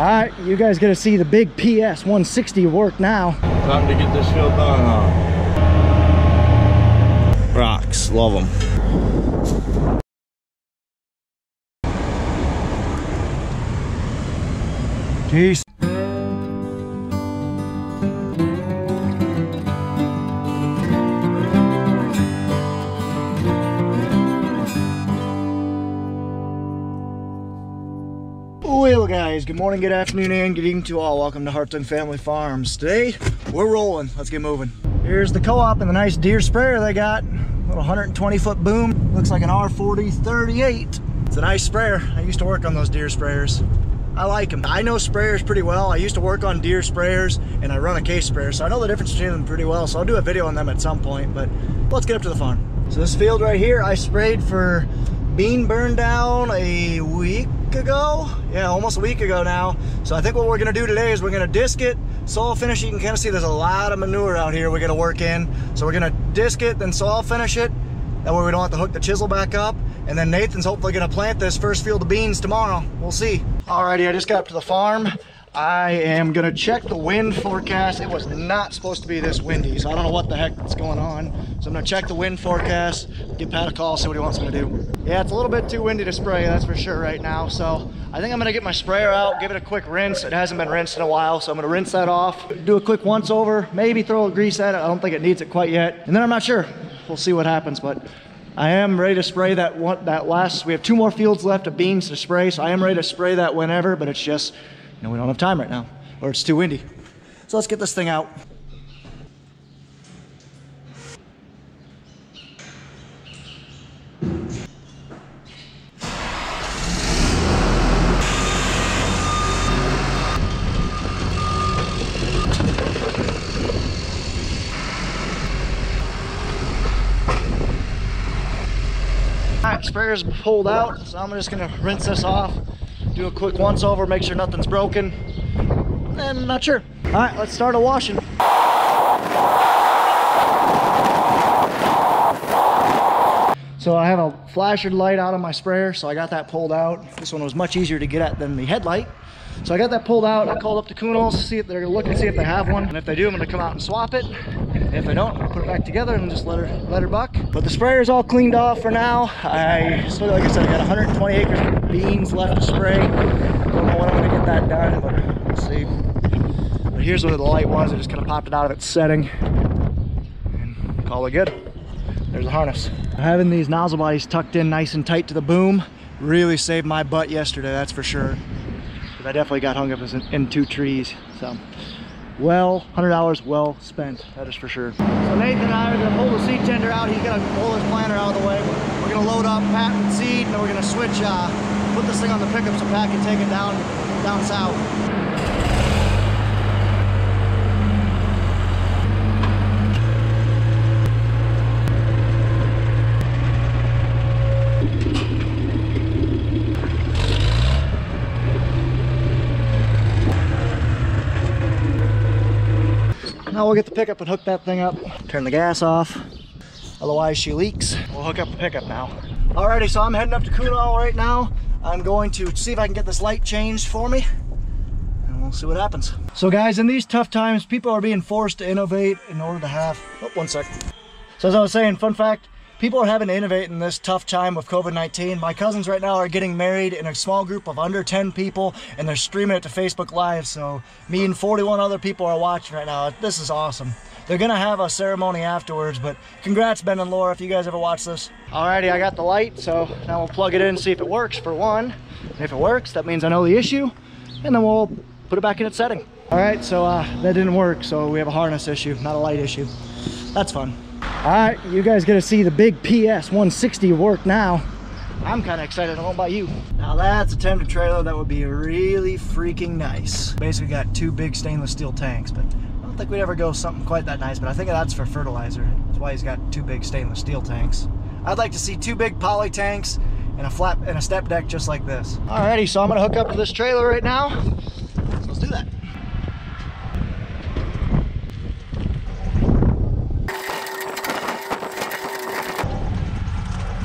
All right, you guys get to see the big PS 160 work now. Time to get this field done, huh? Rocks, love them. Peace. Well guys, good morning, good afternoon, and good evening to all. Welcome to Hartung Family Farms. Today, we're rolling. Let's get moving. Here's the co-op and the nice Deere sprayer they got. Little 120-foot boom. Looks like an R4038. It's a nice sprayer. I used to work on those Deere sprayers. I like them. I know sprayers pretty well. I used to work on Deere sprayers and I run a case sprayer, so I know the difference between them pretty well. So I'll do a video on them at some point, but let's get up to the farm. So this field right here, I sprayed for bean burn down a week ago. Yeah, almost a week ago now. So I think what we're gonna do today is we're gonna disc it, soil finish. You can kind of see there's a lot of manure out here we're gonna work in. So we're gonna disc it, then soil finish it. That way we don't have to hook the chisel back up. And then Nathan's hopefully gonna plant this first field of beans tomorrow. We'll see. Alrighty, I just got up to the farm. I am gonna check the wind forecast. It was not supposed to be this windy, so I don't know what the heck is going on. So I'm gonna check the wind forecast, give Pat a call, see what he wants me to do. Yeah, it's a little bit too windy to spray, that's for sure right now. So I think I'm gonna get my sprayer out, give it a quick rinse. It hasn't been rinsed in a while, so I'm gonna rinse that off, do a quick once over, maybe throw a grease at it. I don't think it needs it quite yet. And then I'm not sure. We'll see what happens, but I am ready to spray that last. We have 2 more fields left of beans to spray, so I am ready to spray that whenever, but it's just, you know, we don't have time right now, or it's too windy. So let's get this thing out. All right, sprayer's pulled out, so I'm just gonna rinse this off, do a quick once over, make sure nothing's broken, and not sure. All right, let's start a washing. So I have a flasher light out on my sprayer, so I got that pulled out. This one was much easier to get at than the headlight. So I got that pulled out. I called up the Kuhnels to see if they're gonna look and see if they have one. And if they do, I'm gonna come out and swap it. And if they don't, I'll put it back together and just let her buck. But the sprayer's all cleaned off for now. I still, like I said, I got 120 acres of beans left to spray. Don't know when I'm gonna get that done, but we'll see. But here's where the light was. I just kind of popped it out of its setting and call it good. There's a harness. Having these nozzle bodies tucked in nice and tight to the boom really saved my butt yesterday, that's for sure. I definitely got hung up in 2 trees. So, well, $100 well spent, that is for sure. So Nathan and I are gonna pull the seed tender out. He's gonna pull his planter out of the way. We're gonna load up Pat with seed, and then we're gonna switch, put this thing on the pickup so Pat can take it down south. Now we'll get the pickup and hook that thing up. Turn the gas off, otherwise she leaks. We'll hook up the pickup now. Alrighty, so I'm heading up to Kuhnel right now. I'm going to see if I can get this light changed for me, and we'll see what happens. So guys, in these tough times, people are being forced to innovate in order to have, oh, one sec. So as I was saying, fun fact, people are having to innovate in this tough time with COVID-19. My cousins right now are getting married in a small group of under 10 people, and they're streaming it to Facebook Live. So me and 41 other people are watching right now. This is awesome. They're gonna have a ceremony afterwards, but congrats Ben and Laura if you guys ever watch this. Alrighty, I got the light, so now we'll plug it in and see if it works for one. And if it works, that means I know the issue, and then we'll put it back in its setting. Alright, so that didn't work, so we have a harness issue, not a light issue. That's fun. All right, you guys get to see the big PS 160 work now. I'm kind of excited. I don't know about you. Now that's a tender trailer that would be really freaking nice. Basically got 2 big stainless steel tanks, but I don't think we'd ever go something quite that nice, but I think that's for fertilizer. That's why he's got 2 big stainless steel tanks. I'd like to see 2 big poly tanks and a step deck just like this. Alrighty, so I'm gonna hook up to this trailer right now. So let's do that.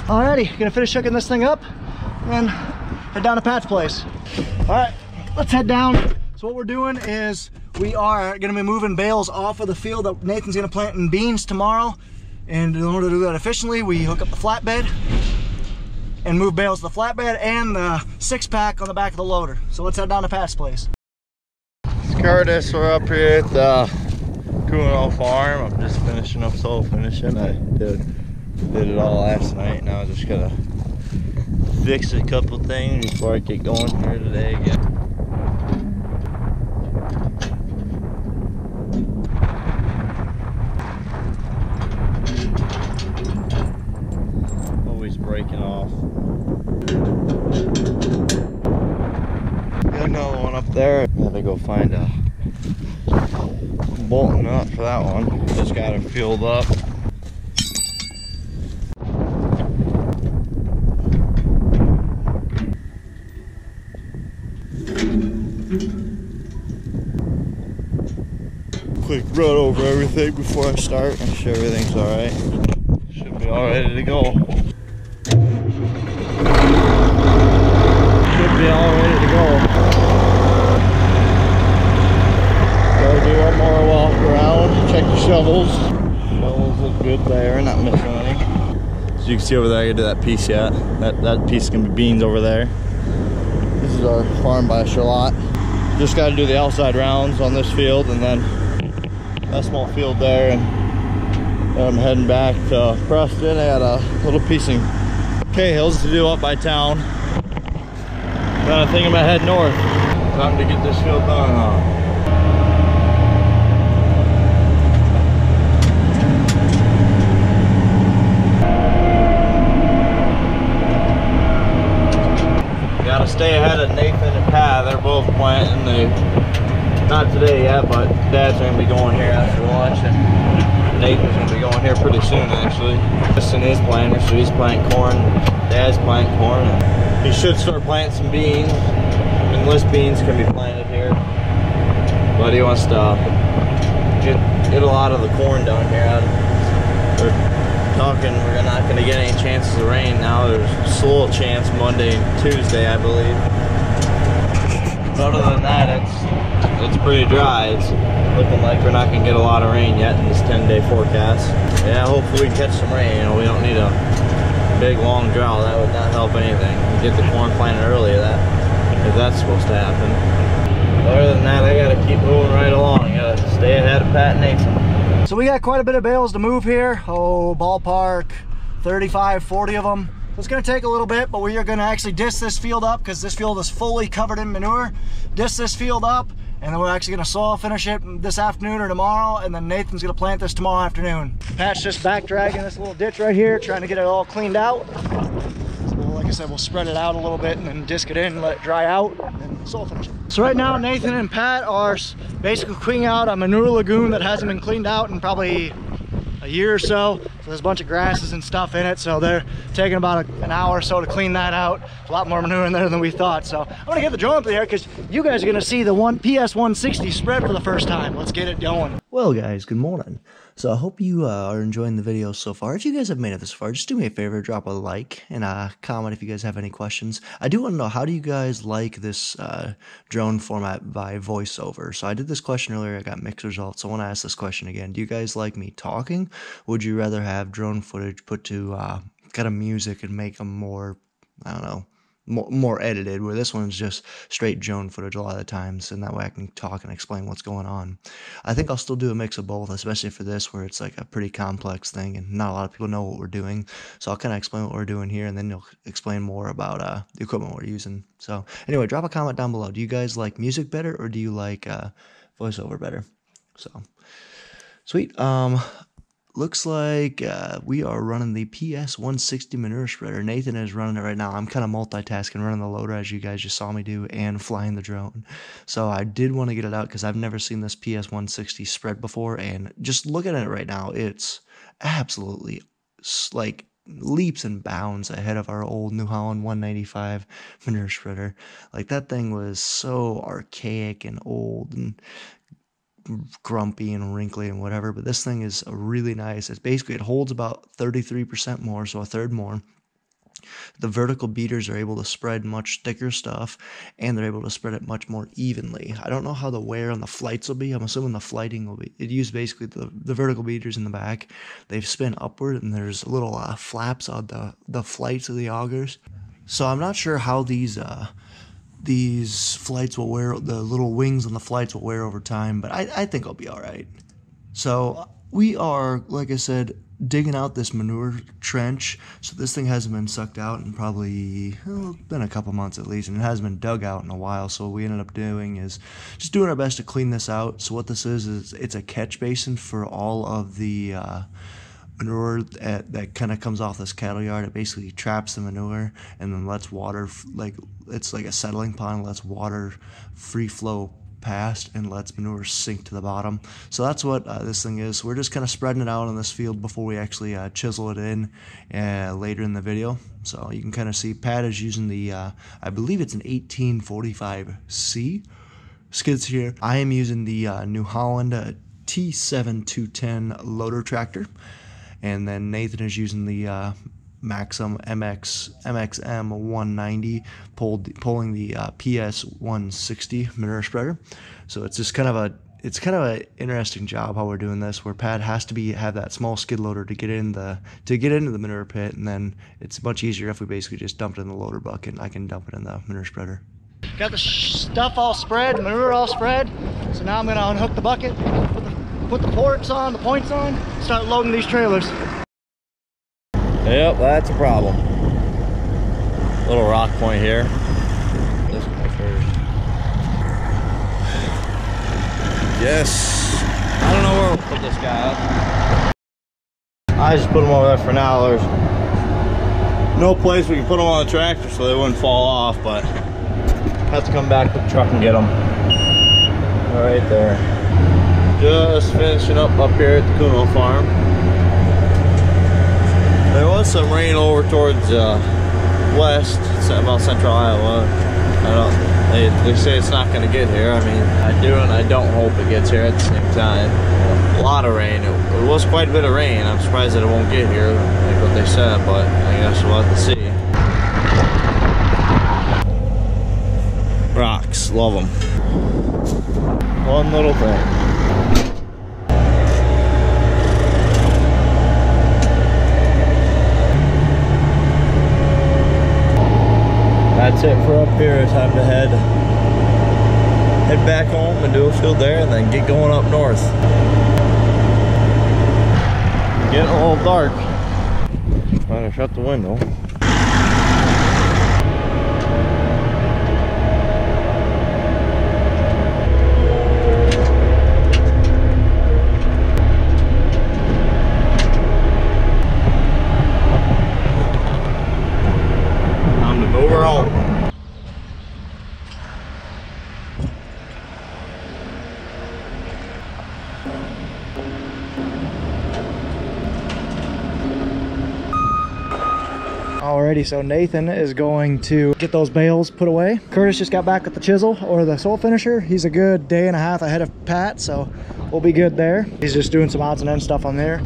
Alrighty, gonna finish hooking this thing up and head down to Pat's place. All right, let's head down. So what we're doing is we are going to be moving bales off of the field that Nathan's going to plant in beans tomorrow. And in order to do that efficiently, we hook up the flatbed and move bales to the flatbed and the 6-pack on the back of the loader. So let's head down to Pat's place. It's Curtis, we're up here at the Kuno farm. I'm just finishing up soil finishing. I did it all last night. Now I just gotta fix a couple things before I get going here today again. Always breaking off. Got another one up there. I gotta go find a bolt nut for that one. Just got it filled up. Quick run over everything before I start. Make sure everything's alright. Should be all ready to go. Should be all ready to go. Gotta do one more walk around, check the shovels. Shovels look good there, not missing any. As you can see over there, I gotta do that piece yet. That piece is gonna be beans over there. This is our farm by Charlotte. Just gotta do the outside rounds on this field and then that small field there, and I'm heading back to Preston. I got a little piece of Cahills to do up by town. Then I'm thinking about heading north. Time to get this field done, huh? Gotta stay ahead of Nathan and Pat. They're both planting. Not today yet, but Dad's gonna be going here after lunch, and Nathan's gonna be going here pretty soon actually. Justin is planting, so he's planting corn. Dad's planting corn, and he should start planting some beans. Enlist beans can be planted here, but he wants to get a lot of the corn done here. We're talking we're not gonna get any chances of rain now. There's a little chance Monday and Tuesday, I believe. But other than that, it's pretty dry. It's looking like we're not gonna get a lot of rain yet in this 10-day forecast. Yeah, hopefully we can catch some rain. You know, we don't need a big long drought. That would not help anything. We get the corn planted early, if that's supposed to happen. Other than that, I gotta keep moving right along. I gotta stay ahead of Pat and Nathan. So we got quite a bit of bales to move here. Oh, ballpark 35, 40 of them. It's going to take a little bit, but we are going to actually disc this field up because this field is fully covered in manure. Disc this field up, and then we're actually going to soil finish it this afternoon or tomorrow, and then Nathan's going to plant this tomorrow afternoon. Pat's just back dragging this little ditch right here, trying to get it all cleaned out. So like I said, we'll spread it out a little bit and then disc it in, let it dry out, and then soil finish it. So right now, Nathan and Pat are basically cleaning out a manure lagoon that hasn't been cleaned out in probably a year or so. So there's a bunch of grasses and stuff in it, so they're taking about an hour or so to clean that out. A lot more manure in there than we thought. So I'm gonna get the drone up there because you guys are gonna see the PS160 spread for the first time. Let's get it going. Well guys, good morning. So I hope you are enjoying the video so far. If you guys have made it this far, just do me a favor, drop a like and a comment if you guys have any questions. I do want to know, how do you guys like this drone format by voiceover? So I did this question earlier, I got mixed results, so I want to ask this question again. Do you guys like me talking? Would you rather have drone footage put to kind of music and make them more, I don't know, more edited, where this one's just straight drone footage a lot of the times, and that way I can talk and explain what's going on. I think I'll still do a mix of both, especially for this where it's like a pretty complex thing and not a lot of people know what we're doing. So I'll kind of explain what we're doing here, and then you'll explain more about the equipment we're using. So anyway, drop a comment down below. Do you guys like music better, or do you like voiceover better? So sweet. Looks like we are running the PS160 manure spreader. Nathan is running it right now. I'm kind of multitasking, running the loader as you guys just saw me do, and flying the drone. So I did want to get it out because I've never seen this PS160 spread before, and just looking at it right now, it's absolutely like leaps and bounds ahead of our old New Holland 195 manure spreader. Like, that thing was so archaic and old and grumpy and wrinkly and whatever, but this thing is really nice. It's basically, it holds about 33% more, so a third more. The vertical beaters are able to spread much thicker stuff, and they're able to spread it much more evenly. I don't know how the wear on the flights will be. I'm assuming the flighting will be, it used basically the vertical beaters in the back. They spin upward, and there's little flaps on the flights of the augers. So I'm not sure how these flights will wear, the little wings on the flights will wear over time, but I think I'll be all right. So we are, like I said, digging out this manure trench. So this thing hasn't been sucked out in probably, well, been a couple months at least, and it hasn't been dug out in a while. So what we ended up doing is just doing our best to clean this out. So what this is it's a catch basin for all of the manure that kind of comes off this cattle yard. It basically traps the manure and then lets water, like it's like a settling pond, lets water free flow past and lets manure sink to the bottom. So that's what this thing is. We're just kind of spreading it out on this field before we actually chisel it in later in the video. So you can kind of see Pat is using the I believe it's an 1845C skids here. I am using the New Holland T7210 loader tractor, and then Nathan is using the Maxim MXM 190 pulling the PS 160 manure spreader. So it's just kind of an interesting job how we're doing this, where Pat has to have that small skid loader to get into the manure pit, and then it's much easier if we basically just dump it in the loader bucket and I can dump it in the manure spreader. Got the stuff all spread, manure all spread. So now I'm gonna unhook the bucket, put the points on, start loading these trailers. Yep, that's a problem. Little rock point here. This guy first. Yes. I don't know where we'll put this guy up. I just put him over there for now. There's no place we can put him on the tractor so they wouldn't fall off, but have to come back with the truck and get them. Right there. Just finishing up here at the Kuno farm. There was some rain over towards west, about central Iowa. They say it's not going to get here. I mean, I do and I don't hope it gets here at the same time. A lot of rain. It was quite a bit of rain. I'm surprised that it won't get here, like what they said, but I guess we'll have to see. Rocks, love them. One little thing. That's it for up here. It's time to head back home and do a field there and then get going up north. Getting a little dark. Trying to shut the window. Time to move her home. Alrighty, so Nathan is going to get those bales put away. Curtis just got back with the chisel or the soil finisher. He's a good day and a half ahead of Pat, so we'll be good there. He's just doing some odds and ends stuff on there.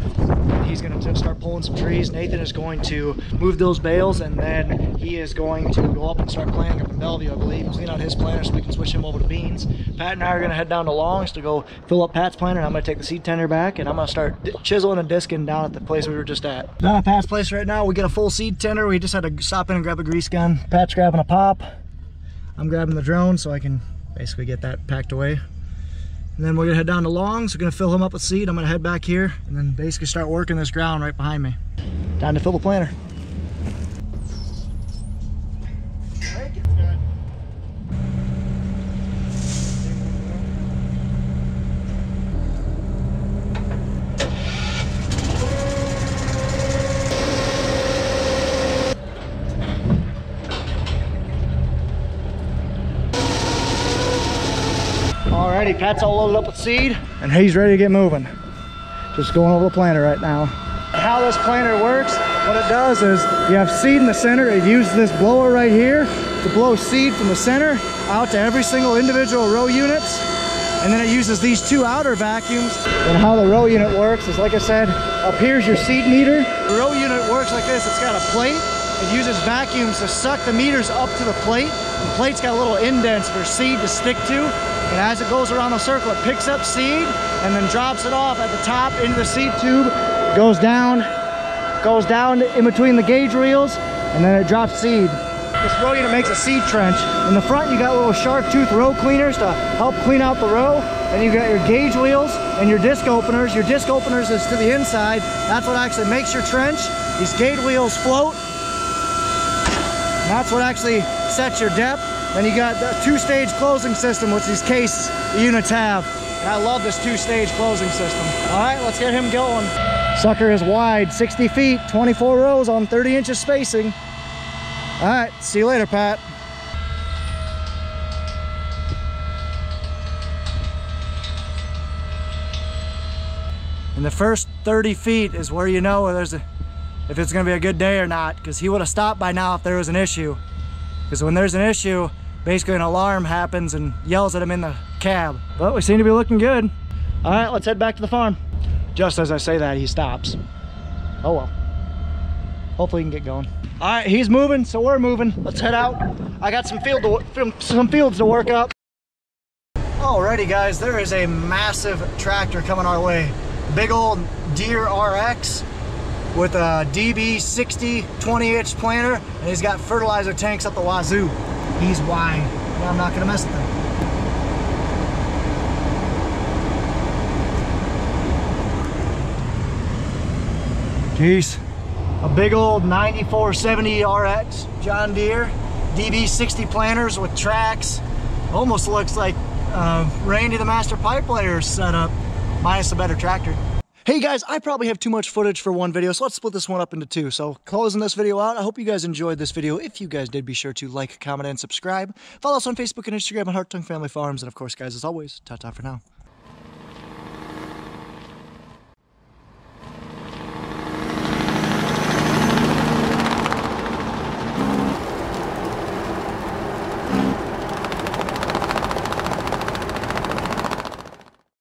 He's going to start pulling some trees. Nathan is going to move those bales, and then he is going to go up and start planting up in Bellevue, I believe, and clean out his planter so we can switch him over to beans. Pat and I are going to head down to Longs to go fill up Pat's planter, and I'm going to take the seed tender back, and I'm going to start chiseling and disking down at the place we were just at. Down at Pat's place right now, we get a full seed tender. We just had to stop in and grab a grease gun. Pat's grabbing a pop. I'm grabbing the drone so I can basically get that packed away. And then we're gonna head down to Longs. We're gonna fill him up with seed. I'm gonna head back here and then basically start working this ground right behind me. Time to fill the planter. Alrighty, Pat's all loaded up with seed and he's ready to get moving. Just going over the planter right now. How this planter works, what it does is you have seed in the center. It uses this blower right here to blow seed from the center out to every single individual row units. And then it uses these two outer vacuums. And how the row unit works is, like I said, up here's your seed meter. The row unit works like this. It's got a plate it uses vacuums to suck the meters up to the plate. The plate's got little indents for seed to stick to. And as it goes around the circle, it picks up seed and then drops it off at the top into the seed tube. Goes down in between the gauge reels, and then it drops seed. This row unit makes a seed trench. In the front, you got little sharp tooth row cleaners to help clean out the row. Then you got your gauge wheels and your disc openers. Your disc openers is to the inside. That's what actually makes your trench. These gauge wheels float. And that's what actually sets your depth. Then you got the two-stage closing system, which these case units have. And I love this two-stage closing system. All right, let's get him going. Sucker is wide, 60 feet, 24 rows on 30 inches spacing. All right, see you later, Pat. And the first 30 feet is where you know if it's gonna be a good day or not, because he would have stopped by now if there was an issue. Because when there's an issue, basically an alarm happens and yells at him in the cab. But we seem to be looking good. All right, let's head back to the farm. Just as I say that, he stops. Oh well. Hopefully he can get going. All right, he's moving, so we're moving. Let's head out. I got some fields to work up. Alrighty, guys, there is a massive tractor coming our way. Big old Deere RX with a DB60 20-inch planter, and he's got fertilizer tanks up the wazoo. He's wide. Yeah, I'm not gonna mess with him. Jeez. A big old 9470 RX John Deere DB60 planters with tracks. Almost looks like Randy the Master Pipe Layer setup, minus a better tractor. Hey guys, I probably have too much footage for one video, so let's split this one up into two. So closing this video out, I hope you guys enjoyed this video. If you guys did, be sure to like, comment, and subscribe. Follow us on Facebook and Instagram at Hartung Family Farms. And of course, guys, as always, ta-ta for now.